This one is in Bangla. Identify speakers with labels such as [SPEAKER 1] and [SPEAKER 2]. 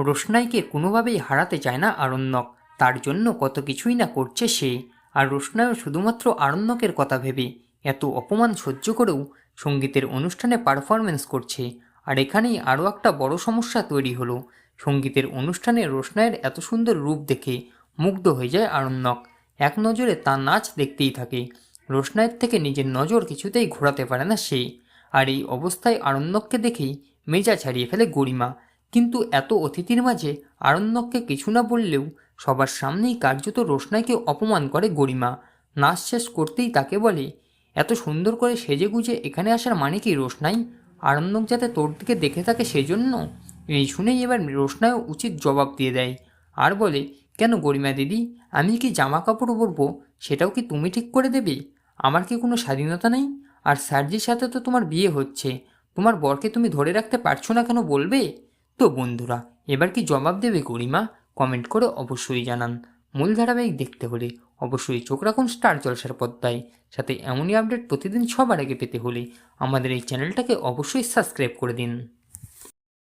[SPEAKER 1] রোশনাইকে কোনোভাবেই হারাতে চায় না আরণ্যক। তার জন্য কত কিছুই না করছে সে। আর রোশনাইও শুধুমাত্র আরণ্যকের কথা ভেবে এত অপমান সহ্য করেও সঙ্গীতের অনুষ্ঠানে পারফরমেন্স করছে। আর এখানেই আরও একটা বড় সমস্যা তৈরি হলো। সঙ্গীতের অনুষ্ঠানে রোশনাইয়ের এত সুন্দর রূপ দেখে মুগ্ধ হয়ে যায় আরণ্যক। এক নজরে তার নাচ দেখতেই থাকে। রোশনাইয়ের থেকে নিজের নজর কিছুতেই ঘোরাতে পারে না সে। আর এই অবস্থায় আরণ্যককে দেখেই মেজাজ হারিয়ে ফেলে গরিমা। কিন্তু এত অতিথির মাঝে আরণ্যককে কিছু না বললেও সবার সামনেই কার্যত রোশনাইকে অপমান করে গরিমা। নাচ শেষ করতেই তাকে বলে, এত সুন্দর করে সেজেগুজে এখানে আসার মানে কি রোশনাই? আরণ্যক যাতে তোর দিকে দেখে থাকে সেজন্য? এই শুনেই এবার রোশনাইও উচিত জবাব দিয়ে দেয় আর বলে, কেন গরিমা দিদি, আমি কি জামা কাপড় পরবো সেটাও কি তুমি ঠিক করে দেবে? আমার কি কোনো স্বাধীনতা নেই? আর স্যারজির সাথে তো তোমার বিয়ে হচ্ছে, তোমার বরকে তুমি ধরে রাখতে পারছো না কেন বলবে? তো বন্ধুরা, এবার কি জবাব দেবে গরিমা? কমেন্ট করে অবশ্যই জানান। মূল ধারাবাহিক দেখতে হলে অবশ্যই চোখ রাখুন স্টার জলসার পর্দায়। সাথে এমনই আপডেট প্রতিদিন সবার আগে পেতে হলে আমাদের এই চ্যানেলটাকে অবশ্যই সাবস্ক্রাইব করে দিন।